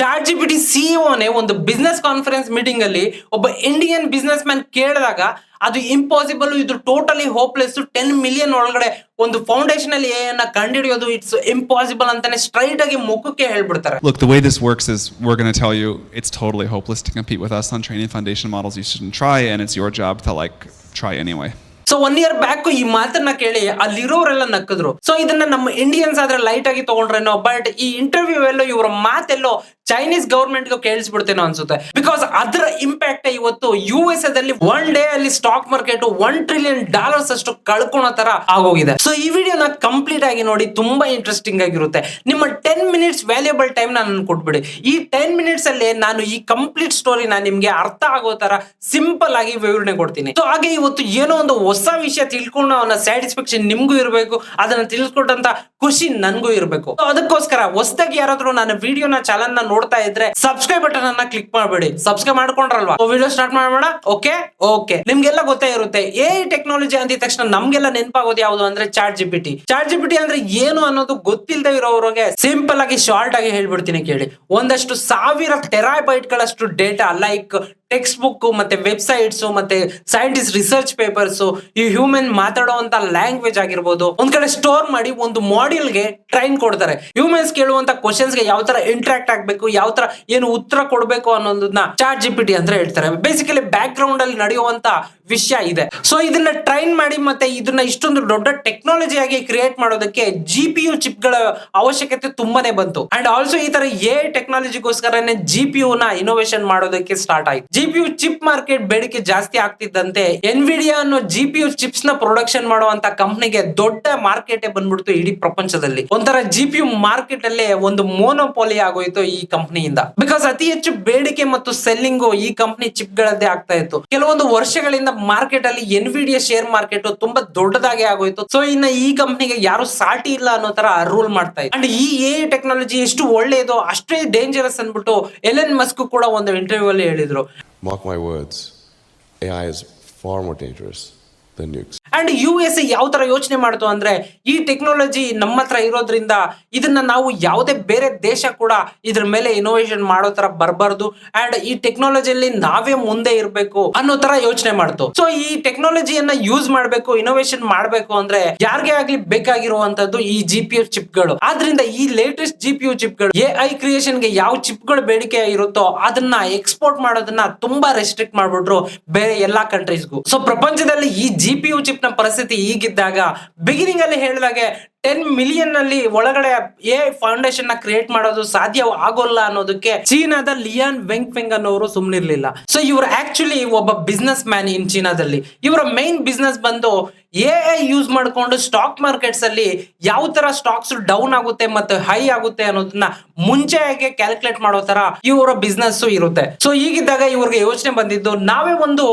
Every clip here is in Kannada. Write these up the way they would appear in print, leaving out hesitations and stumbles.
ಚಾಟ್ ಜಿಪಿಟಿ ಸಿಇಒನೇ ಒಂದು ಬಿಸ್ನೆಸ್ ಕಾನ್ಫರೆನ್ಸ್ ಮೀಟಿಂಗ್ ಅಲ್ಲಿ ಒಬ್ಬ ಇಂಡಿಯನ್ ಬಿಸ್ನೆಸ್ ಮ್ಯಾನ್ ಕೇಳಿದಾಗ ಅದು ಇಂಪಾಸಿಬಲ್, ಇದು ಟೋಟಲಿ ಹೋಪ್ಲೆಸ್, 10 ಮಿಲಿಯನ್ ಒಳಗಡೆ ಒಂದು ಫೌಂಡೇಶನ್ ಅಲ್ಲಿ ಏನ ಕಂಡುಹಿಡಿಯೋದು ಇಟ್ಸ್ ಇಂಪಾಸಿಬಲ್ ಅಂತಾನೆ ಸ್ಟ್ರೈಟ್ ಆಗಿ ಮುಖಕ್ಕೆ ಹೇಳ್ಬಿಡ್ತಾರೆ. Look, the way this works is we're going to tell you it's totally hopeless to compete with us on training foundation models. You shouldn't try, and it's your job to try anyway. So 1 year back ಈ ಮಾತನ್ನ ಕೇಳಿ ಅಲ್ಲಿರೋರೆಲ್ಲ ನಕ್ಕಿದ್ರು. ಸೊ ಇದನ್ನ ನಮ್ಮ ಇಂಡಿಯನ್ಸ್ ಆದ್ರೆ ಲೈಟ್ ಆಗಿ ತಗೊಂಡ್ರೇನೋ, ಬಟ್ ಈ ಇಂಟರ್ವ್ಯೂ ಎಲ್ಲೋ ಇವರ ಮಾತೆಲ್ಲೋ ಚೈನೀಸ್ ಗವರ್ಮೆಂಟ್ ಕೇಳಿಸ್ಬಿಡ್ತೇನೋ ಅನ್ಸುತ್ತೆ. ಬಿಕಾಸ್ ಅದರ ಇಂಪ್ಯಾಕ್ಟ್ ಇವತ್ತು US ದಲ್ಲಿ 1 ಡೇ ಅಲ್ಲಿ ಸ್ಟಾಕ್ ಮಾರ್ಕೆಟ್ $1 ಟ್ರಿಲಿಯನ್ ಅಷ್ಟು ಕಳ್ಕೊಳೋ ತರ ಆಗೋಗಿದೆ. ಸೊ ಈ ವಿಡಿಯೋನ ಕಂಪ್ಲೀಟ್ ಆಗಿ ನೋಡಿ, ತುಂಬಾ ಇಂಟ್ರೆಸ್ಟಿಂಗ್ ಆಗಿರುತ್ತೆ. ನಿಮ್ಮ 10 ಮಿನಿಟ್ಸ್ ವ್ಯಾಲ್ಯೂಬಲ್ ಟೈಮ್ ನಾನು ಕೊಟ್ಬಿಡಿ. ಈ 10 ಮಿನಿಟ್ಸ್ ಅಲ್ಲಿ ನಾನು ಈ ಕಂಪ್ಲೀಟ್ ಸ್ಟೋರಿನ ನಿಮ್ಗೆ ಅರ್ಥ ಆಗೋ ತರ ಸಿಂಪಲ್ ಆಗಿ ವಿವರಣೆ ಕೊಡ್ತೀನಿ. ಸೊ ಹಾಗೆ ಇವತ್ತು ಏನೋ ಒಂದು ಹೊಸ ವಿಷಯ ತಿಳ್ಕೊಂಡು ಅವನ ಸ್ಯಾಟಿಸ್ಫ್ಯಾಕ್ಷನ್ ನಿಮ್ಗೂ ಇರಬೇಕು, ಅದನ್ನ ತಿಳ್ಕೊಂಡಂತ ಖುಷಿ ನನ್ಗೂ ಇರಬೇಕು. ಅದಕ್ಕೋಸ್ಕರ ಹೊಸದಾಗಿ ಯಾರಾದ್ರೂ ನನ್ನ ವಿಡಿಯೋನ ಚಾನಲ್ ನ ನೋಡ್ತಾ ಇದ್ರೆ ಸಬ್ಸ್ಕ್ರೈಬ್ ಬಟನ್ ಅನ್ನ ಕ್ಲಿಕ್ ಮಾಡಬೇಡಿ. ಸಬ್ಸ್ಕ್ರೈಬ್ ಮಾಡ್ಕೊಂಡ್ರಲ್ವಾ? ವಿಡಿಯೋ ಸ್ಟಾರ್ಟ್ ಮಾಡೋಣ. ಓಕೆ ನಿಮ್ಗೆಲ್ಲ ಗೊತ್ತೇ ಇರುತ್ತೆ, AI ಟೆಕ್ನಾಲಜಿ ಅಂದಿದ ತಕ್ಷಣ ನಮ್ಗೆಲ್ಲ ನೆನಪಾಗೋದು ಯಾವುದು ಅಂದ್ರೆ ಚಾಟ್ ಜಿಪಿಟಿ. ಚಾಟ್ ಜಿಪಿಟಿ ಅಂದ್ರೆ ಏನು ಅನ್ನೋದು ಗೊತ್ತಿಲ್ಲದೆ ಇರೋರಿಗೆ ಸಿಂಪಲ್ ಆಗಿ ಶಾರ್ಟ್ ಆಗಿ ಹೇಳ್ಬಿಡ್ತೀನಿ ಕೇಳಿ. ಒಂದಷ್ಟು 1000 ಟೆರಾಬೈಟ್ ಗಳಷ್ಟು ಡೇಟಾ, ಲೈಕ್ ಟೆಕ್ಸ್ಟ್ ಬುಕ್ ಮತ್ತೆ ವೆಬ್ಸೈಟ್ಸ್ ಮತ್ತೆ ಸೈಂಟಿಸ್ಟ್ ರಿಸರ್ಚ್ ಪೇಪರ್ಸ್, ಈ ಹ್ಯೂಮನ್ ಮಾತಾಡುವಂತ ಲ್ಯಾಂಗ್ವೇಜ್ ಆಗಿರ್ಬೋದು, ಒಂದ್ ಕಡೆ ಸ್ಟೋರ್ ಮಾಡಿ ಒಂದು ಮಾಡ್ಯೂಲ್ ಗೆ ಟ್ರೈನ್ ಕೊಡ್ತಾರೆ. ಹ್ಯೂಮನ್ಸ್ ಕೇಳುವಂತ ಕ್ವಶನ್ಸ್ ಗೆ ಯಾವ ತರ ಇಂಟ್ರಾಕ್ಟ್ ಆಗ್ಬೇಕು, ಯಾವ ತರ ಏನು ಉತ್ತರ ಕೊಡ್ಬೇಕು ಅನ್ನೋದನ್ನ ಚಾಟ್ ಜಿಪಿಟಿ ಅಂತ ಹೇಳ್ತಾರೆ. ಬೇಸಿಕಲಿ ಬ್ಯಾಕ್ ಗ್ರೌಂಡ್ ಅಲ್ಲಿ ನಡೆಯುವಂತ ವಿಷಯ ಇದೆ. ಸೊ ಇದನ್ನ ಟ್ರೈನ್ ಮಾಡಿ ಮತ್ತೆ ಇದನ್ನ ಇಷ್ಟೊಂದು ದೊಡ್ಡ ಟೆಕ್ನಾಲಜಿ ಆಗಿ ಕ್ರಿಯೇಟ್ ಮಾಡೋದಕ್ಕೆ GPU ಚಿಪ್ ಗಳ ಅವಶ್ಯಕತೆ ತುಂಬಾನೇ ಬಂತು. ಅಂಡ್ ಆಲ್ಸೋ ಈ ತರ AI ಟೆಕ್ನಾಲಜಿಗೋಸ್ಕರನೇ GPU ನ ಇನೋವೇಷನ್ ಮಾಡೋದಕ್ಕೆ ಸ್ಟಾರ್ಟ್ ಆಯ್ತು. GPU ಚಿಪ್ ಮಾರ್ಕೆಟ್ ಬೇಡಿಕೆ ಜಾಸ್ತಿ ಆಗ್ತಿದ್ದಂತೆ ಎನ್ವಿಡಿಯಾ ಅನ್ನೋ GPU ಚಿಪ್ಸ್ ನ ಪ್ರೊಡಕ್ಷನ್ ಮಾಡುವಂತ ಕಂಪನಿಗೆ ದೊಡ್ಡ ಮಾರ್ಕೆಟ್ ಬಂದ್ಬಿಡ್ತು ಇಡೀ ಪ್ರಪಂಚದಲ್ಲಿ. ಒಂಥರ GPU ಮಾರ್ಕೆಟ್ ಅಲ್ಲೇ ಒಂದು ಮೋನೋಪೋಲಿ ಆಗೋಯ್ತು ಈ ಕಂಪನಿಯಿಂದ. ಬಿಕಾಸ್ ಅತಿ ಹೆಚ್ಚು ಬೇಡಿಕೆ ಮತ್ತು ಸೆಲ್ಲಿಂಗ್ ಈ ಕಂಪನಿ ಚಿಪ್ ಗಳದ್ದೇ ಆಗ್ತಾ ಇತ್ತು. ಕೆಲವೊಂದು ವರ್ಷಗಳಿಂದ ಮಾರ್ಕೆಟ್ ಅಲ್ಲಿ ಎನ್ವಿಡಿಯಾ ಶೇರ್ ಮಾರ್ಕೆಟ್ ತುಂಬಾ ದೊಡ್ಡದಾಗಿ ಆಗೋಯ್ತು. ಸೊ ಇನ್ನ ಈ ಕಂಪನಿಗೆ ಯಾರು ಸಾಟಿ ಇಲ್ಲ ಅನ್ನೋ ತರ ರೂಲ್ ಮಾಡ್ತಾ ಇತ್ತು. ಅಂಡ್ ಈ AI ಟೆಕ್ನಾಲಜಿ ಎಷ್ಟು ಒಳ್ಳೆಯದು ಅಷ್ಟೇ ಡೇಂಜರಸ್ ಅನ್ಬಿಟ್ಟು ಎಲೆನ್ ಮಸ್ಕ್ ಕೂಡ ಒಂದು ಇಂಟರ್ವ್ಯೂ ಅಲ್ಲಿ ಹೇಳಿದ್ರು. Mark my words, AI is far more dangerous than nukes. And USA ಯಾವ ತರ ಯೋಚನೆ ಮಾಡ್ತು ಅಂದ್ರೆ, ಈ ಟೆಕ್ನಾಲಜಿ ನಮ್ಮ ಹತ್ರ ಇರೋದ್ರಿಂದ ಇದನ್ನ ನಾವು ಯಾವುದೇ ಬೇರೆ ದೇಶ ಕೂಡ ಇದ್ರ ಮೇಲೆ ಇನೋವೇಷನ್ ಮಾಡೋ ತರ ಬರಬಾರ್ದು, ಅಂಡ್ ಈ ಟೆಕ್ನಾಲಜಿಯಲ್ಲಿ ನಾವೇ ಮುಂದೆ ಇರಬೇಕು ಅನ್ನೋ ತರ ಯೋಚನೆ ಮಾಡ್ತು. ಸೊ ಈ ಟೆಕ್ನಾಲಜಿಯನ್ನ ಯೂಸ್ ಮಾಡಬೇಕು, ಇನೋವೇಷನ್ ಮಾಡಬೇಕು ಅಂದ್ರೆ ಯಾರಿಗೆ ಆಗ್ಲಿ ಬೇಕಾಗಿರುವಂತದ್ದು ಈ GPU ಚಿಪ್ ಗಳು. ಆದ್ರಿಂದ ಈ ಲೇಟೆಸ್ಟ್ GPU ಚಿಪ್ ಗಳು AI ಕ್ರಿಯೇಷನ್ ಗೆ ಯಾವ ಚಿಪ್ ಗಳು ಬೇಡಿಕೆ ಇರುತ್ತೋ ಅದನ್ನ ಎಕ್ಸ್ಪೋರ್ಟ್ ಮಾಡೋದನ್ನ ತುಂಬಾ ರೆಸ್ಟ್ರಿಕ್ಟ್ ಮಾಡ್ಬಿಟ್ರು ಬೇರೆ ಎಲ್ಲಾ ಕಂಟ್ರೀಸ್ಗೂ. ಸೊ ಪ್ರಪಂಚದಲ್ಲಿ ಈ GPU ಚಿಪ್ ನ ಪರಿಸ್ಥಿತಿ ಈಗಿದ್ದಾಗ ಬಿಗಿನಿಂಗ್ ಅಲ್ಲಿ ಹೇಳಿದಾಗೆ 10 ಮಿಲಿಯನ್ ಅಲ್ಲಿ ಒಳಗಡೆ AI ಫೌಂಡೇಶನ್ ನ ಕ್ರಿಯೇಟ್ ಮಾಡೋದು ಸಾಧ್ಯ ಆಗೋಲ್ಲ ಅನ್ನೋದಕ್ಕೆ ಚೀನಾದ ಲಿಯಾನ್ ವೆಂಗ್ಫೆಂಗ್ ಅನ್ನೋರು ಸುಮ್ನಿರ್ಲಿಲ್ಲ. ಸೊ ಇವರು ಆಕ್ಚುಲಿ ಒಬ್ಬ ಬಿಸ್ನೆಸ್ ಮ್ಯಾನ್ ಇನ್ ಚೀನಾದಲ್ಲಿ. ಇವರ ಮೈನ್ ಬಿಸ್ನೆಸ್ ಬಂದು AI ಯೂಸ್ ಮಾಡ್ಕೊಂಡು ಸ್ಟಾಕ್ ಮಾರ್ಕೆಟ್ಸ್ ಅಲ್ಲಿ ಯಾವ ತರ ಸ್ಟಾಕ್ಸ್ ಡೌನ್ ಆಗುತ್ತೆ ಮತ್ತೆ ಹೈ ಆಗುತ್ತೆ ಅನ್ನೋದನ್ನ ಮುಂಚೆಗೆ ಕ್ಯಾಲ್ಕುಲೇಟ್ ಮಾಡೋ ತರ ಇವರ ಬಿಸ್ನೆಸ್ ಇರುತ್ತೆ. ಸೊ ಹೀಗಿದ್ದಾಗ ಇವ್ರಿಗೆ ಯೋಚನೆ ಬಂದಿದ್ದು, ನಾವೇ ಒಂದು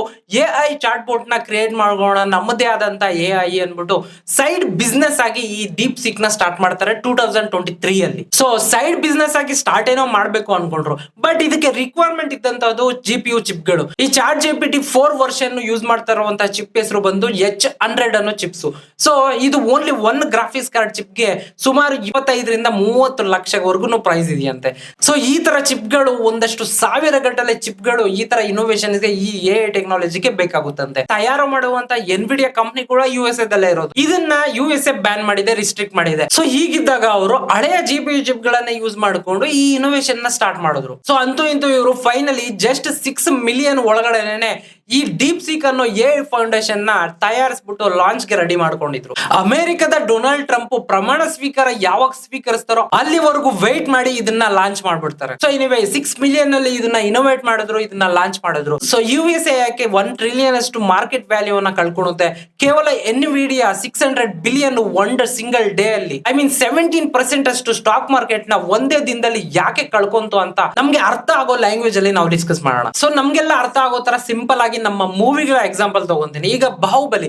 AI ಚಾಟ್ ಬೋಟ್ ನ ಕ್ರಿಯೇಟ್ ಮಾಡೋಣ, ನಮ್ಮದೇ ಆದಂತ AI ಅನ್ಬಿಟ್ಟು ಸೈಡ್ ಬಿಸ್ನೆಸ್ ಆಗಿ ಈ ಡೀಪ್ ಸೀಕ್ ನ ಸ್ಟಾರ್ಟ್ ಮಾಡ್ತಾರೆ 2023 ಅಲ್ಲಿ. ಸೊ ಸೈಡ್ ಬಿಸ್ನೆಸ್ ಆಗಿ ಸ್ಟಾರ್ಟ್ ಏನೋ ಮಾಡ್ಬೇಕು ಅನ್ಕೊಂಡ್ರು, ಬಟ್ ಇದಕ್ಕೆ ರಿಕ್ವೈರ್ಮೆಂಟ್ ಇದ್ದಂತದ್ದು GPU ಚಿಪ್ ಗಳು. ಈ ಚಾಟ್ GPT 4 ವರ್ಷನ್ ಯೂಸ್ ಮಾಡ್ತಾ ಇರುವಂತಹ ಚಿಪ್ ಹೆಸರು ಬಂದು H100 ಅನ್ನೋ ಚಿಪ್ಸ್. ಸೊ ಇದು ಓನ್ಲಿ 1 ಗ್ರಾಫಿಕ್ಸ್ ಕಾರ್ಡ್ ಚಿಪ್ ಗೆ ಸುಮಾರು 25 ರಿಂದ 30 ಲಕ್ಷವರೆಗೂ ಪ್ರೈಸ್ ಇದೆಯಂತೆ. ಸೊ ಈ ತರ ಚಿಪ್ ಗಳು ಒಂದಷ್ಟು 1000 ಗಟ್ಟಲೆ ಚಿಪ್ ಗಳು ಈ ತರ ಇನೋವೇಷನ್ ಇದೆ ಈ AI ಟೆಕ್ನಾಲಜಿಗೆ ಬೇಕಾಗುತ್ತಂತೆ. ತಯಾರು ಮಾಡುವಂತ ಎನ್ವಿಡಿಯಾ ಕಂಪನಿ ಕೂಡ USA ದಲ್ಲೇ ಇರೋದು. ಇದನ್ನ USA ಬ್ಯಾನ್ ಮಾಡಿದೆ, ರಿಸ್ಟ್ರಿಕ್ಟ್ ಮಾಡಿದೆ. ಸೊ ಹೀಗಿದ್ದಾಗ ಅವರು ಹಳೆಯ GPU ಚಿಪ್ ಗಳನ್ನ ಯೂಸ್ ಮಾಡಿಕೊಂಡು ಈ ಇನೋವೇಷನ್ ನ ಸ್ಟಾರ್ಟ್ ಮಾಡಿದ್ರು. ಸೊ ಅಂತೂ ಇಂತೂ ಇವರು ಫೈನಲಿ ಜಸ್ಟ್ 6 ಮಿಲಿಯನ್ ಒಳಗಡೆನೆ ಈ ಡೀಪ್ ಸೀಕ್ ಅನ್ನೋ AI ಫೌಂಡೇಶನ್ ನ ತಯಾರಿಸ್ಬಿಟ್ಟು ಲಾಂಚ್ ಗೆ ರೆಡಿ ಮಾಡ್ಕೊಂಡಿದ್ರು. ಅಮೆರಿಕದ ಡೊನಾಲ್ಡ್ ಟ್ರಂಪ್ ಪ್ರಮಾಣ ಸ್ವೀಕಾರ ಯಾವಾಗ ಸ್ವೀಕರಿಸ್ತಾರೋ ಅಲ್ಲಿವರೆಗೂ ವೇಟ್ ಮಾಡಿ ಇದನ್ನ ಲಾಂಚ್ ಮಾಡ್ಬಿಡ್ತಾರೆ. ಸೊ ಎನಿವೇ 6 ಮಿಲಿಯನ್ ಅಲ್ಲಿ ಇದನ್ನ ಇನೋವೇಟ್ ಮಾಡಿದ್ರು, ಇದನ್ನ ಲಾಂಚ್ ಮಾಡಿದ್ರು. ಸೊ USA ಯಾಕೆ 1 ಟ್ರಿಲಿಯನ್ ಅಷ್ಟು ಮಾರ್ಕೆಟ್ ವ್ಯಾಲ್ಯೂ ಅನ್ನ ಕಳ್ಕೊಳ್ಳುತ್ತೆ? ಕೇವಲ ಎನ್ವಿಡಿಯಾ 600 ಬಿಲಿಯನ್ ಒಂದು ಸಿಂಗಲ್ ಡೇ ಅಲ್ಲಿ, ಐ ಮೀನ್ 17% ಅಷ್ಟು ಸ್ಟಾಕ್ ಮಾರ್ಕೆಟ್ ನ ಒಂದೇ ದಿನದಲ್ಲಿ ಯಾಕೆ ಕಳ್ಕೊಂತು ಅಂತ ನಮ್ಗೆ ಅರ್ಥ ಆಗೋ ಲ್ಯಾಂಗ್ವೇಜ್ ಅಲ್ಲಿ ನಾವು ಡಿಸ್ಕಸ್ ಮಾಡೋಣ. ಸೊ ನಮ್ಗೆಲ್ಲ ಅರ್ಥ ಆಗೋ ತರ ಸಿಂಪಲ್ ಆಗಿ ನಮ್ಮ ಮೂವಿಗಳ ಎಕ್ಸಾಂಪಲ್ ತಗೊಂತೀನಿ. ಈಗ ಬಾಹುಬಲಿ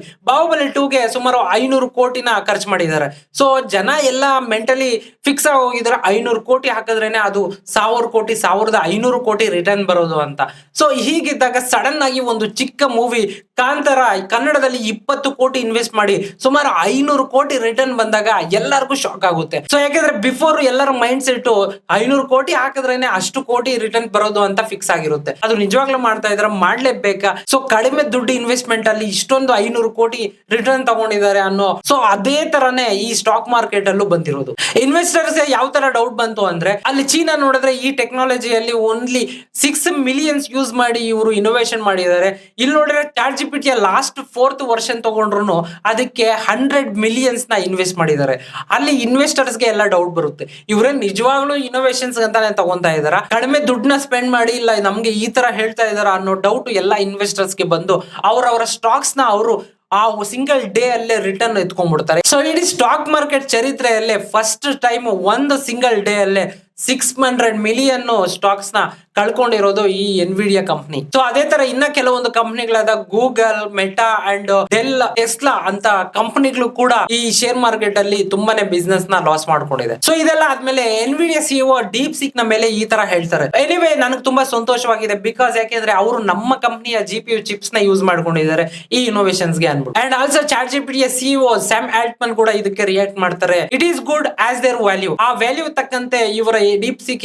2 ಗೆ ಸುಮಾರು 500 ಕೋಟಿನ ಖರ್ಚು ಮಾಡಿದ್ದಾರೆ. ಸೊ ಜನ ಎಲ್ಲ ಮೆಂಟಲಿ ಫಿಕ್ಸ್ ಆಗಿ ಹೋಗಿದ್ದಾರೆ, 500 ಕೋಟಿ ಹಾಕಿದ್ರೇನೆ ಅದು 1000 ಕೋಟಿ 1500 ಕೋಟಿ ರಿಟರ್ನ್ ಬರೋದು ಅಂತ. ಸೊ ಹೀಗಿದ್ದಾಗ ಸಡನ್ ಆಗಿ ಒಂದು ಚಿಕ್ಕ ಮೂವಿ ಕಾಂತಾರ ಕನ್ನಡದಲ್ಲಿ 20 ಕೋಟಿ ಇನ್ವೆಸ್ಟ್ ಮಾಡಿ ಸುಮಾರು 500 ಕೋಟಿ ರಿಟರ್ನ್ ಬಂದಾಗ ಎಲ್ಲರಿಗೂ ಶಾಕ್ ಆಗುತ್ತೆ. ಸೊ ಯಾಕಂದ್ರೆ ಬಿಫೋರ್ ಎಲ್ಲರ ಮೈಂಡ್ ಸೆಟ್ 500 ಕೋಟಿ ಹಾಕಿದ್ರೇನೆ ಅಷ್ಟು ಕೋಟಿ ರಿಟರ್ನ್ ಬರೋದು ಅಂತ ಫಿಕ್ಸ್ ಆಗಿರುತ್ತೆ. ಅದು ನಿಜವಾಗ್ಲೂ ಮಾಡ್ತಾ ಇದಾರೆ, ಮಾಡ್ಲೇಬೇಕಾ? ಸೊ ಕಡಿಮೆ ದುಡ್ಡು ಇನ್ವೆಸ್ಟ್ಮೆಂಟ್ ಅಲ್ಲಿ ಇಷ್ಟೊಂದು 500 ಕೋಟಿ ರಿಟರ್ನ್ ತಗೊಂಡಿದ್ದಾರೆ ಅನ್ನೋ, ಸೊ ಅದೇ ತರನೇ ಈ ಸ್ಟಾಕ್ ಮಾರ್ಕೆಟ್ ಅಲ್ಲೂ ಬಂದಿರೋದು. ಇನ್ವೆಸ್ಟರ್ಸ್ ಯಾವ ತರ ಡೌಟ್ ಬಂತು ಅಂದ್ರೆ, ಅಲ್ಲಿ ಚೀನಾ ನೋಡಿದ್ರೆ ಈ ಟೆಕ್ನಾಲಜಿಯಲ್ಲಿ ಓನ್ಲಿ 6 ಮಿಲಿಯನ್ಸ್ ಯೂಸ್ ಮಾಡಿ ಇವರು ಇನೋವೇಷನ್ ಮಾಡಿದ್ದಾರೆ. ಇಲ್ಲಿ ನೋಡಿದ್ರೆ ChatGPT ಲಾಸ್ಟ್ 4th ವರ್ಷನ್ ತಗೊಂಡ್ರು ಅದಕ್ಕೆ 100 ಮಿಲಿಯನ್ಸ್ ನ ಇನ್ವೆಸ್ಟ್ ಮಾಡಿದ್ದಾರೆ. ಅಲ್ಲಿ ಇನ್ವೆಸ್ಟರ್ಸ್ ಗೆ ಎಲ್ಲ ಡೌಟ್ ಬರುತ್ತೆ, ಇವರೇ ನಿಜವಾಗ್ಲೂ ಇನೋವೇಷನ್ಸ್ ಅಂತಾನೆ ತಗೊಂತಾ ಇದಾರ, ಕಡಿಮೆ ದುಡ್ಡನ್ನ ಸ್ಪೆಂಡ್ ಮಾಡಿ ಇಲ್ಲ ನಮ್ಗೆ ಈ ತರ ಹೇಳ್ತಾ ಇದಾರ ಅನ್ನೋ ಡೌಟ್ ಎಲ್ಲ ಇನ್ವೆಸ್ಟರ್ಸ್ ಗೆ ಬಂದು ಅವರವರ ಸ್ಟಾಕ್ಸ್ ನ ಅವರು ಆ ಸಿಂಗಲ್ ಡೇ ಅಲ್ಲೇ ರಿಟರ್ನ್ ಎತ್ಕೊಂಡ್ಬಿಡ್ತಾರೆ. ಸೊ ಇಡೀ ಸ್ಟಾಕ್ ಮಾರ್ಕೆಟ್ ಚರಿತ್ರೆಯಲ್ಲೇ ಫಸ್ಟ್ ಟೈಮ್ ಒಂದು ಸಿಂಗಲ್ ಡೇ ಅಲ್ಲೇ 600 ಮಿಲಿಯನ್ ಸ್ಟಾಕ್ಸ್ ನ ಕಳ್ಕೊಂಡಿರೋದು ಈ ಎನ್ವಿಡಿಯಾ ಕಂಪ್ನಿ. ಸೊ ಅದೇ ತರ ಇನ್ನ ಕೆಲವೊಂದು ಕಂಪನಿಗಳಾದ Google, Meta and Dell, Tesla ಅಂತ ಕಂಪನಿಗಳು ಕೂಡ ಈ ಶೇರ್ ಮಾರ್ಕೆಟ್ ಅಲ್ಲಿ ತುಂಬಾನೇ ಬಿಸ್ನೆಸ್ ನ ಲಾಸ್ ಮಾಡ್ಕೊಂಡಿದೆ. ಸೊ ಇದೆಲ್ಲ ಆದ್ಮೇಲೆ ಎನ್ವಿಡಿಯಾ ಸಿಇಒ ಡೀಪ್ ಸೀಕ್ ನ ಮೇಲೆ ಈ ತರ ಹೇಳ್ತಾರೆ. ಎನಿವೇ ನನಗೆ ತುಂಬಾ ಸಂತೋಷವಾಗಿದೆ, ಬಿಕಾಸ್ ಯಾಕೆಂದ್ರೆ ಅವರು ನಮ್ಮ ಕಂಪನಿಯ GPU ಚಿಪ್ಸ್ ನ ಯೂಸ್ ಮಾಡ್ಕೊಂಡಿದ್ದಾರೆ ಈ ಇನೋವೇಷನ್ಸ್ ಗೆ ಅನ್ಬಿಟ್ಟು. And also ChatGPT CEO Sam Altman ಕೂಡ ಇದಕ್ಕೆ ರಿಯಾಕ್ಟ್ ಮಾಡ್ತಾರೆ. It is good as their value, ಆ ವ್ಯಾಲ್ಯೂ ತಕ್ಕಂತೆ ಇವರ ಡೀಪ್ ಸೀಕ್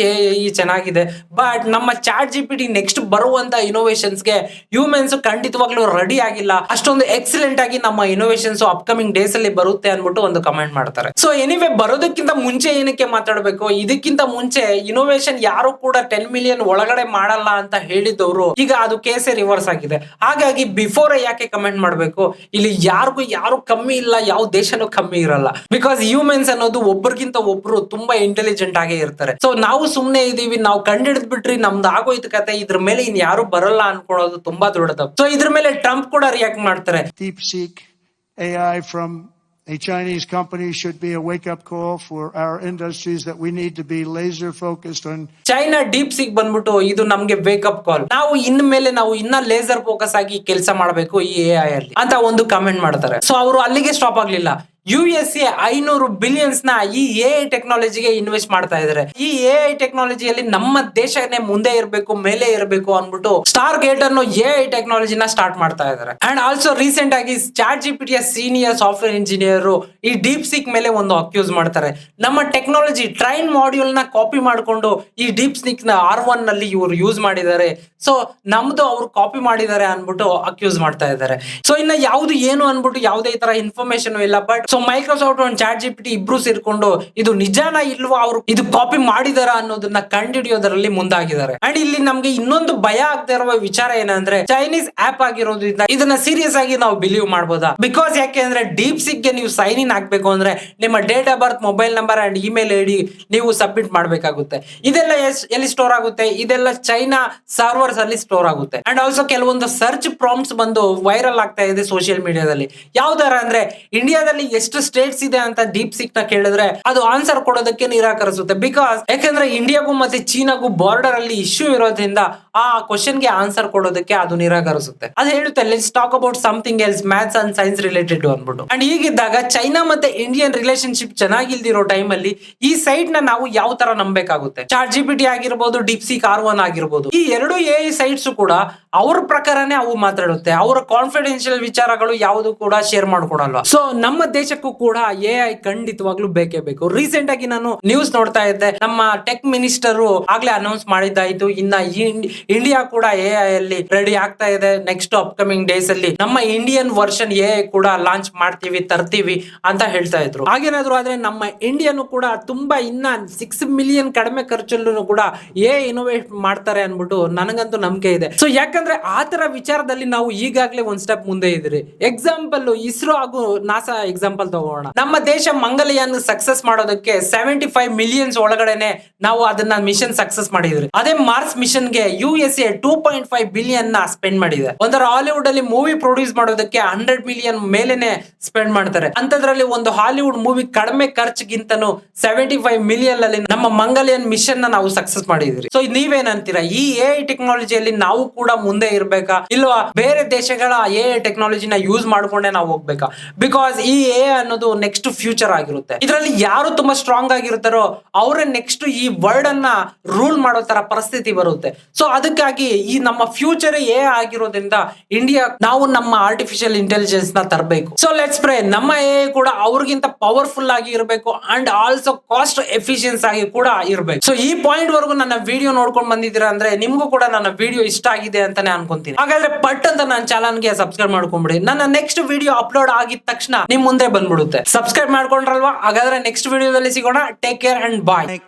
ಚೆನ್ನಾಗಿದೆ. ಬಟ್ ನಮ್ಮ ChatGPT ನೆಕ್ಸ್ಟ್ ಬರುವಂತ ಇನೋವೇಷನ್ಸ್ ಗೆ ಹ್ಯೂಮನ್ಸ್ ಖಂಡಿತವಾಗ್ಲೂ ರೆಡಿ ಆಗಿಲ್ಲ, ಅಷ್ಟೊಂದು ಎಕ್ಸಲೆಂಟ್ ಆಗಿ ನಮ್ಮ ಇನೋವೇಷನ್ಸ್ ಅಪ್ಕಮಿಂಗ್ ಡೇಸ್ ಅಲ್ಲಿ ಬರುತ್ತೆ ಅನ್ಬಿಟ್ಟು ಒಂದು ಕಮೆಂಟ್ ಮಾಡ್ತಾರೆ. ಸೊ ಎನಿವೇ ಬರೋದಕ್ಕಿಂತ ಮುಂಚೆ ಏನಕ್ಕೆ ಮಾತಾಡಬೇಕು, ಇದಕ್ಕಿಂತ ಮುಂಚೆ ಇನೋವೇಷನ್ ಯಾರು ಕೂಡ 10 ಮಿಲಿಯನ್ ಒಳಗಡೆ ಮಾಡಲ್ಲ ಅಂತ ಹೇಳಿದವರು ಈಗ ಅದು ಕೇಸೇ ರಿವರ್ಸ್ ಆಗಿದೆ. ಹಾಗಾಗಿ ಬಿಫೋರ್ ಯಾಕೆ ಕಮೆಂಟ್ ಮಾಡಬೇಕು, ಇಲ್ಲಿ ಯಾರು ಕಮ್ಮಿ ಇಲ್ಲ, ಯಾವ ದೇಶನೂ ಕಮ್ಮಿ ಇರಲ್ಲ. ಬಿಕಾಸ್ ಹ್ಯೂಮನ್ಸ್ ಅನ್ನೋದು ಒಬ್ಬರಿಗಿಂತ ಒಬ್ರು ತುಂಬಾ ಇಂಟೆಲಿಜೆಂಟ್ ಆಗೇ ಇರ್ತಾರೆ. ಸೊ ನಾವು ಸುಮ್ನೆ ಇದೀವಿ, ನಾವು ಕಂಡಿಡಿದ್ ಬಿಟ್ರಿ ನಮ್ದು ಆಗೋಯ್ತು ಕತೆ, ಇದ್ರ ಮೇಲೆ ಇನ್ ಯಾರು ಬರಲ್ಲ ಅನ್ಕೊಳ್ಳೋದು ತುಂಬಾ ದೊಡ್ಡದು. ಸೊ ಇದ್ರ ಮೇಲೆ ಟ್ರಂಪ್ ಕೂಡ ರಿಯಾಕ್ಟ್ ಮಾಡ್ತಾರೆ. DeepSeek AI from a Chinese company should be a wake-up call for our industries that we need to be laser focused on. China deep seek ಬಂದ್ಬಿಟ್ಟು ಇದು ನಮ್ಗೆ ವೇಕಪ್ ಕಾಲ್, ನಾವು ಇನ್ನ ಲೇಸರ್ ಫೋಕಸ್ ಆಗಿ ಕೆಲಸ ಮಾಡಬೇಕು ಈ AI ಅಲ್ಲಿ ಅಂತ ಒಂದು ಕಮೆಂಟ್ ಮಾಡ್ತಾರೆ. ಸೊ ಅವರು ಅಲ್ಲಿಗೆ ಸ್ಟಾಪ್ ಆಗ್ಲಿಲ್ಲ. USA 500 ಬಿಲಿಯನ್ಸ್ ನ ಈ AI ಟೆಕ್ನಾಲಜಿಗೆ ಇನ್ವೆಸ್ಟ್ ಮಾಡ್ತಾ ಇದ್ದಾರೆ. ಈ AI ಟೆಕ್ನಾಲಜಿಯಲ್ಲಿ ನಮ್ಮ ದೇಶನೇ ಮುಂದೆ ಇರಬೇಕು, ಮೇಲೆ ಇರಬೇಕು ಅನ್ಬಿಟ್ಟು ಸ್ಟಾರ್ ಗೇಟ್ ಅನ್ನೋ AI ಟೆಕ್ನಾಲಜಿನ ಸ್ಟಾರ್ಟ್ ಮಾಡ್ತಾ ಇದ್ದಾರೆ. ಅಂಡ್ ಆಲ್ಸೋ ರೀಸೆಂಟ್ ಆಗಿ ChatGPT ಸೀನಿಯರ್ ಸಾಫ್ಟ್ವೇರ್ ಇಂಜಿನಿಯರ್ ಈ ಡೀಪ್ ಸೀಕ್ ಮೇಲೆ ಒಂದು ಅಕ್ಯೂಸ್ ಮಾಡ್ತಾರೆ. ನಮ್ಮ ಟೆಕ್ನಾಲಜಿ ಟ್ರೈನ್ ಮಾಡ್ಯೂಲ್ ನ ಕಾಪಿ ಮಾಡಿಕೊಂಡು ಈ ಡೀಪ್ ಸೀಕ್ ನ R1 ನಲ್ಲಿ ಇವರು ಯೂಸ್ ಮಾಡಿದ್ದಾರೆ. ಸೊ ನಮ್ದು ಅವ್ರು ಕಾಪಿ ಮಾಡಿದ್ದಾರೆ ಅನ್ಬಿಟ್ಟು ಅಕ್ಯೂಸ್ ಮಾಡ್ತಾ ಇದ್ದಾರೆ. ಸೊ ಇನ್ನ ಯಾವ್ದು ಏನು ಅನ್ಬಿಟ್ಟು ಯಾವುದೇ ತರ ಇನ್ಫಾರ್ಮೇಶನ್ ಇಲ್ಲ. ಬಟ್ ಸೊ ಮೈಕ್ರೋಸಾಫ್ಟ್ ಒಂದು ChatGPT ಇಬ್ರು ಸೇರ್ಕೊಂಡು ಇದು ನಿಜಾನ ಇಲ್ವಾ, ಅವರು ಇದು ಕಾಪಿ ಮಾಡಿದಾರ ಅನ್ನೋದನ್ನ ಕಂಡುಹಿಡಿಯೋದ್ರಲ್ಲಿ ಮುಂದಾಗಿದ್ದಾರೆ. ಅಂಡ್ ಇಲ್ಲಿ ನಮ್ಗೆ ಇನ್ನೊಂದು ಭಯ ಆಗ್ತಾ ಇರುವ ವಿಚಾರ ಏನಂದ್ರೆ, ಚೈನೀಸ್ ಆಪ್ ಆಗಿರೋದ್ರಿಂದ ಇದನ್ನ ಸೀರಿಯಸ್ ಆಗಿ ನಾವು ಬಿಲೀವ್ ಮಾಡಬಹುದಾ? ಬಿಕಾಸ್ ಯಾಕೆ ಅಂದ್ರೆ ಡೀಪ್ ಸಿಕ್ ಗೆ ನೀವು ಸೈನ್ ಇನ್ ಆಗ್ಬೇಕು ಅಂದ್ರೆ ನಿಮ್ಮ date of birth, mobile number and email ID ನೀವು ಸಬ್ಮಿಟ್ ಮಾಡ್ಬೇಕಾಗುತ್ತೆ. ಇದೆಲ್ಲ ಎಲ್ಲಿ ಸ್ಟೋರ್ ಆಗುತ್ತೆ? ಇದೆಲ್ಲ ಚೈನಾ ಸರ್ವರ್ಸ್ ಅಲ್ಲಿ ಸ್ಟೋರ್ ಆಗುತ್ತೆ. ಅಂಡ್ ಆಲ್ಸೋ ಕೆಲವೊಂದು ಸರ್ಚ್ ಪ್ರಾಂಪ್ಟ್ಸ್ ಬಂದು ವೈರಲ್ ಆಗ್ತಾ ಇದೆ ಸೋಷಿಯಲ್ ಮೀಡಿಯಾದಲ್ಲಿ. ಯಾವ್ದಾರ ಅಂದ್ರೆ ಇಂಡಿಯಾದಲ್ಲಿ ಎಷ್ಟು ಸ್ಟೇಟ್ಸ್ ಇದೆ ಅಂತ ಡೀಪ್ ಸಿಕ್ ನ ಕೇಳಿದ್ರೆ ಅದು ಆನ್ಸರ್ ಕೊಡೋದಕ್ಕೆ ನಿರಾಕರಿಸುತ್ತೆ. ಬಿಕಾಸ್ ಯಾಕಂದ್ರೆ ಇಂಡಿಯಾಗೂ ಮತ್ತೆ ಚೀನಾಗೂ ಬಾರ್ಡರ್ ಅಲ್ಲಿ ಇಶ್ಯೂ ಇರೋದ್ರಿಂದ ಆ ಕ್ವಶನ್ ಗೆ ಆನ್ಸರ್ ಕೊಡೋದಕ್ಕೆ ಅದು ನಿರಾಕರಿಸುತ್ತೆ. ಅದು ಹೇಳುತ್ತೆ let's talk about something else, maths and science related ಅನ್ಬಿಟ್ಟು. ಅಂಡ್ ಹೀಗಿದ್ದಾಗ ಚೈನಾ ಮತ್ತೆ ಇಂಡಿಯನ್ ರಿಲೇಶನ್ಶಿಪ್ ಚೆನ್ನಾಗಿಲ್ದಿರೋ ಟೈಮ್ ಅಲ್ಲಿ ಈ ಸೈಟ್ ನ ನಾವು ಯಾವ ತರ ನಂಬೇಕಾಗುತ್ತೆ? ChatGPT ಆಗಿರ್ಬೋದು, ಡೀಪ್ ಸಿಕ್ R1 ಆಗಿರ್ಬೋದು, ಈ ಎರಡು AI ಸೈಟ್ಸ್ ಕೂಡ ಅವ್ರ ಪ್ರಕಾರನೇ ಅವು ಮಾತಾಡುತ್ತೆ. ಅವರ ಕಾನ್ಫಿಡೆನ್ಶಿಯಲ್ ವಿಚಾರಗಳು ಯಾವುದು ಕೂಡ ಶೇರ್ ಮಾಡ್ಕೊಡಲ್ವಾ. ಸೊ ನಮ್ಮ ದೇಶಕ್ಕೂ ಕೂಡ AI ಖಂಡಿತವಾಗ್ಲೂ ಬೇಕೇ ಬೇಕು. ರೀಸೆಂಟ್ ಆಗಿ ನಾನು ನ್ಯೂಸ್ ನೋಡ್ತಾ ಇದ್ದೆ, ನಮ್ಮ ಟೆಕ್ ಮಿನಿಸ್ಟರ್ ಆಗ್ಲೇ ಅನೌನ್ಸ್ ಮಾಡಿದ್ದಾಯ್ತು, ಇನ್ನ ಇಂಡಿಯಾ ಕೂಡ AI ಅಲ್ಲಿ ರೆಡಿ ಆಗ್ತಾ ಇದೆ. ನೆಕ್ಸ್ಟ್ ಅಪ್ಕಮಿಂಗ್ ಡೇಸ್ ಅಲ್ಲಿ ನಮ್ಮ ಇಂಡಿಯನ್ ವರ್ಷನ್ AI ಕೂಡ ಲಾಂಚ್ ಮಾಡ್ತೀವಿ, ತರ್ತೀವಿ ಅಂತ ಹೇಳ್ತಾ ಇದ್ರು. ಹಾಗೇನಾದ್ರು ಆದ್ರೆ ನಮ್ಮ ಇಂಡಿಯಾನು ಕೂಡ ತುಂಬಾ ಇನ್ನ 6 ಮಿಲಿಯನ್ ಕಡಿಮೆ ಖರ್ಚಲ್ಲೂ ಕೂಡ AI ಇನೋವೇಟ್ ಮಾಡ್ತಾರೆ ಅನ್ಬಿಟ್ಟು ನನಗಂತೂ ನಂಬಿಕೆ ಇದೆ. ಸೊ ಯಾಕಂದ್ರೆ ಆ ತರ ವಿಚಾರದಲ್ಲಿ ನಾವು ಈಗಾಗಲೇ ಒಂದ್ ಸ್ಟೆಪ್ ಮುಂದೆ ಇದ್ರಿ. ಎಕ್ಸಾಂಪಲ್ ಇಸ್ರೋ ಹಾಗೂ ನಾಸಾ ಎಕ್ಸಾಂಪಲ್ ತಗೋಣ. ನಮ್ಮ ದೇಶ ಮಂಗಲಯಾನ್ ಸಕ್ಸಸ್ ಮಾಡೋದಕ್ಕೆ 75 ಮಿಲಿಯನ್ಸ್ ಒಳಗಡೆನೆ ನಾವು ಅದನ್ನ ಮಿಷನ್ ಸಕ್ಸಸ್ ಮಾಡಿದ್ರಿ. ಅದೇ ಮಾರ್ಸ್ ಮಿಷನ್ ಗೆ USA 2.5 ಬಿಲಿಯನ್ ನ ಸ್ಪೆಂಡ್ ಮಾಡಿದೆ. ಒಂದರ ಹಾಲಿವುಡ್ ಅಲ್ಲಿ ಮೂವಿ ಪ್ರೊಡ್ಯೂಸ್ ಮಾಡೋದಕ್ಕೆ 100 ಮಿಲಿಯನ್ ಮೇಲೆನೆ ಸ್ಪೆಂಡ್ ಮಾಡ್ತಾರೆ. ಅಂತದ್ರಲ್ಲಿ ಒಂದು ಹಾಲಿವುಡ್ ಮೂವಿ ಕಡಿಮೆ ಖರ್ಚಿಗಿಂತನೂ 75 ಮಿಲಿಯನ್ ಅಲ್ಲಿ ನಮ್ಮ ಮಂಗಲಯಾನ್ ಮಿಷನ್ ನ ನಾವು ಸಕ್ಸಸ್ ಮಾಡಿದ್ರಿ. ಸೊ ನೀವೇನಂತೀರಾ? ಈ AI ಟೆಕ್ನಾಲಜಿಯಲ್ಲಿ ನಾವು ಕೂಡ ಮುಂದೆ ಇರ್ಬೇಕಾ, ಇಲ್ವಾ ಬೇರೆ ದೇಶಗಳ AI ಟೆಕ್ನಾಲಜಿನ ಯೂಸ್ ಮಾಡ್ಕೊಂಡೆ ನಾವು ಹೋಗ್ಬೇಕಾ? ಬಿಕಾಸ್ ಈ AI ಅನ್ನೋದು ನೆಕ್ಸ್ಟ್ ಫ್ಯೂಚರ್ ಆಗಿರುತ್ತೆ. ಇದರಲ್ಲಿ ಯಾರು ತುಂಬಾ ಸ್ಟ್ರಾಂಗ್ ಆಗಿರ್ತಾರೋ ಅವರೇ ನೆಕ್ಸ್ಟ್ ಈ ವರ್ಲ್ಡ್ ಅನ್ನ ರೂಲ್ ಮಾಡೋ ತರ ಪರಿಸ್ಥಿತಿ ಬರುತ್ತೆ. ಸೊ ಅದಕ್ಕಾಗಿ ಈ ನಮ್ಮ ಫ್ಯೂಚರ್ ಆಗಿರೋದ್ರಿಂದ ಇಂಡಿಯಾ ನಾವು ನಮ್ಮ ಆರ್ಟಿಫಿಷಿಯಲ್ ಇಂಟೆಲಿಜೆನ್ಸ್ ನ ತರಬೇಕು. ಸೊ ಲೆಟ್ಸ್ ಪ್ರೇ ನಮ್ಮ AI ಕೂಡ ಅವ್ರಿಗಿಂತ ಪವರ್ಫುಲ್ ಆಗಿ ಇರಬೇಕು ಅಂಡ್ ಆಲ್ಸೋ ಕಾಸ್ಟ್ ಎಫಿಷಿಯನ್ಸ್ ಆಗಿ ಕೂಡ ಇರಬೇಕು. ಸೊ ಈ ಪಾಯಿಂಟ್ ವರೆಗೂ ನನ್ನ ವಿಡಿಯೋ ನೋಡ್ಕೊಂಡು ಬಂದಿದ್ದೀರಾ ಅಂದ್ರೆ ನಿಮ್ಗೂ ಕೂಡ ನನ್ನ ವಿಡಿಯೋ ಇಷ್ಟ ಆಗಿದೆ ಅಂತಾನೆ ಅನ್ಕೊಂತೀನಿ. ಹಾಗಾದ್ರೆ ಪಟ್ ಅಂತ ನನ್ನ ಚಾನಲ್ಗೆ ಸಬ್ಸ್ಕ್ರೈಬ್ ಮಾಡ್ಕೊಂಡ್ಬಿಡಿ. ನನ್ನ ನೆಕ್ಸ್ಟ್ ವಿಡಿಯೋ ಅಪ್ಲೋಡ್ ಆಗಿದ ತಕ್ಷಣ ನಿಮ್ ಮುಂದೆ ಬಂದ್ಬಿಡುತ್ತೆ. ಸಬ್ಸ್ಕ್ರೈಬ್ ಮಾಡ್ಕೊಂಡ್ರಲ್ವಾ? ಹಾಗಾದ್ರೆ ನೆಕ್ಸ್ಟ್ ವಿಡಿಯೋದಲ್ಲಿ ಸಿಗೋಣ. Take care and bye.